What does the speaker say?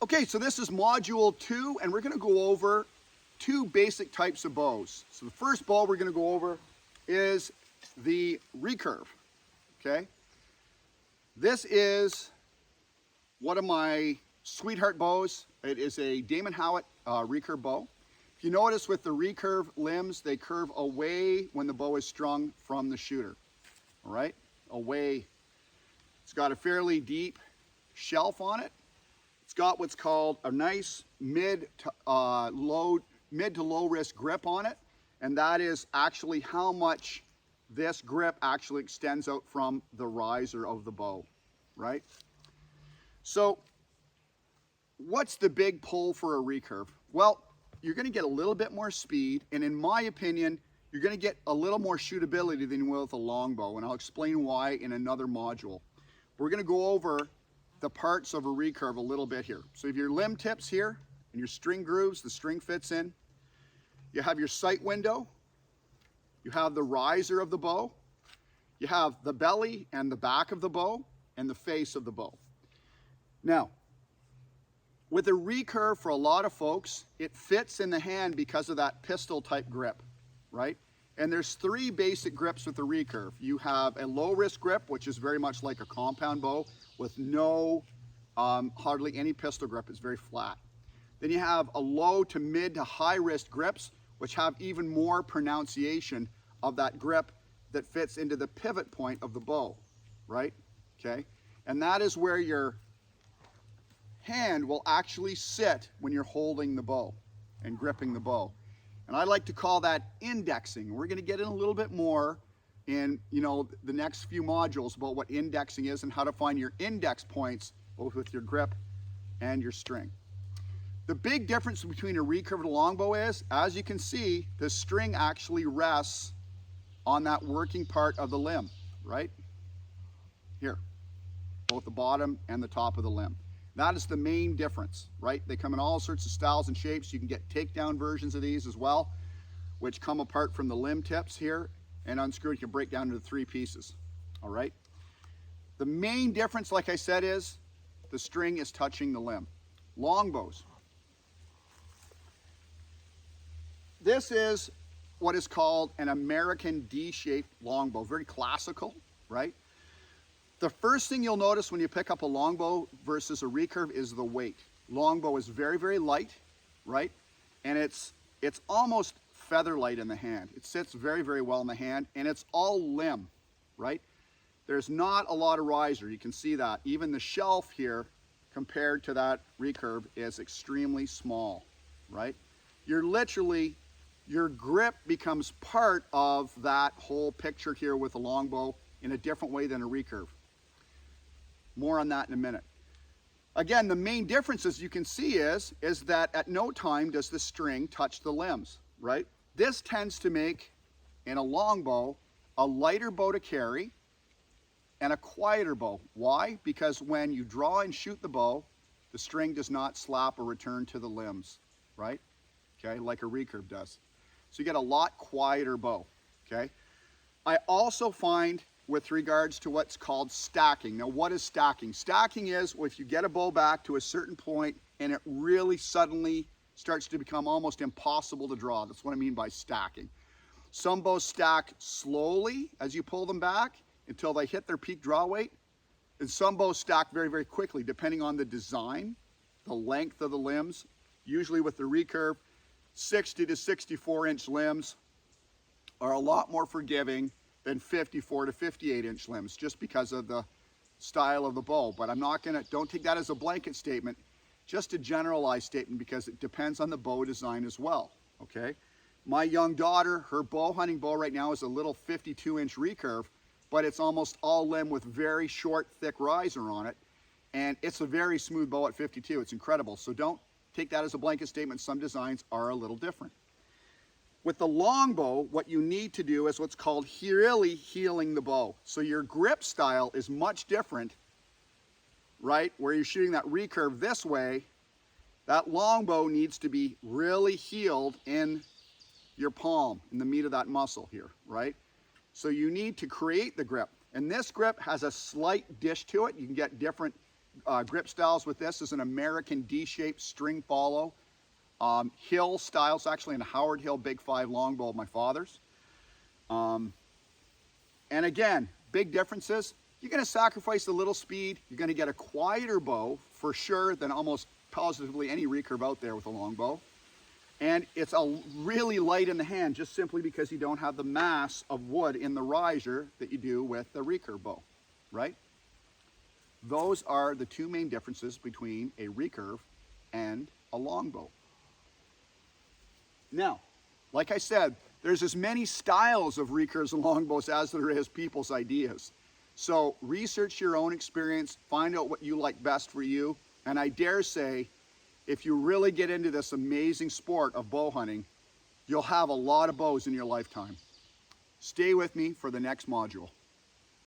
Okay, so this is module 2, and we're going to go over 2 basic types of bows. So the first bow we're going to go over is the recurve. Okay, this is one of my sweetheart bows. It is a Damon Howitt recurve bow. If you notice with the recurve limbs, they curve away when the bow is strung from the shooter. All right, away. It's got a fairly deep shelf on it. It's got what's called a nice mid to low risk grip on it, and that is actually how much this grip actually extends out from the riser of the bow, right? So what's the big pull for a recurve? Well, you're going to get a little bit more speed, and in my opinion, you're going to get a little more shootability than you will with a longbow, and I'll explain why in another module. We're going to go over the parts of a recurve a little bit here. So you have your limb tips here and your string grooves, the string fits in. You have your sight window. You have the riser of the bow. You have the belly and the back of the bow and the face of the bow. Now, with a recurve, for a lot of folks, it fits in the hand because of that pistol type grip, right? And there's 3 basic grips with the recurve. You have a low risk grip, which is very much like a compound bow with no, hardly any pistol grip. It's very flat. Then you have a low to mid to high risk grips, which have even more pronunciation of that grip that fits into the pivot point of the bow, right? Okay, and that is where your hand will actually sit when you're holding the bow and gripping the bow. And I like to call that indexing. We're going to get in a little bit more in the next few modules about what indexing is and how to find your index points both with your grip and your string. The big difference between a recurve and a longbow is, as you can see, the string actually rests on that working part of the limb, right? Here, both the bottom and the top of the limb. That is the main difference, right? They come in all sorts of styles and shapes. You can get takedown versions of these as well, which come apart from the limb tips here and unscrewed. You can break down into 3 pieces, all right? The main difference, like I said, is the string is touching the limb. Longbows. This is what is called an American D-shaped longbow, very classical, right? The first thing you'll notice when you pick up a longbow versus a recurve is the weight. Longbow is very, very light, right? And it's almost feather light in the hand. It sits very, very well in the hand, and it's all limb, right? There's not a lot of riser. You can see that. Even the shelf here compared to that recurve is extremely small, right? Your grip becomes part of that whole picture here with a longbow in a different way than a recurve. More on that in a minute. Again, the main difference, as you can see, is that at no time does the string touch the limbs, right? This tends to make, in a longbow, a lighter bow to carry and a quieter bow. Why? Because when you draw and shoot the bow, the string does not slap or return to the limbs, right? Okay, like a recurve does. So you get a lot quieter bow, okay? I also find with regards to what's called stacking. Now, what is stacking? Stacking is if you get a bow back to a certain point and it really suddenly starts to become almost impossible to draw. That's what I mean by stacking. Some bows stack slowly as you pull them back until they hit their peak draw weight, and some bows stack very, very quickly depending on the design, the length of the limbs. Usually with the recurve, 60 to 64 inch limbs are a lot more forgiving than 54 to 58 inch limbs, just because of the style of the bow. But don't take that as a blanket statement, just a generalized statement, because it depends on the bow design as well, okay? My young daughter, her bow hunting bow right now is a little 52 inch recurve, but it's almost all limb with very short, thick riser on it. And it's a very smooth bow at 52, it's incredible. So don't take that as a blanket statement. Some designs are a little different. With the longbow, what you need to do is what's called really heeling the bow. So your grip style is much different, right? Where you're shooting that recurve this way, that longbow needs to be really heeled in your palm, in the meat of that muscle here, right? So you need to create the grip. And this grip has a slight dish to it. You can get different grip styles with this is an American D-shaped string follow. Hill styles, actually in a Howard Hill Big 5 longbow of my father's. And again, big differences. You're going to sacrifice a little speed. You're going to get a quieter bow for sure than almost positively any recurve out there with a longbow. And it's really light in the hand just simply because you don't have the mass of wood in the riser that you do with the recurve bow, right? Those are the two main differences between a recurve and a longbow. Now, like I said, there's as many styles of recurves and longbows as there is people's ideas. So research your own experience, find out what you like best for you, and I dare say, if you really get into this amazing sport of bow hunting, you'll have a lot of bows in your lifetime. Stay with me for the next module.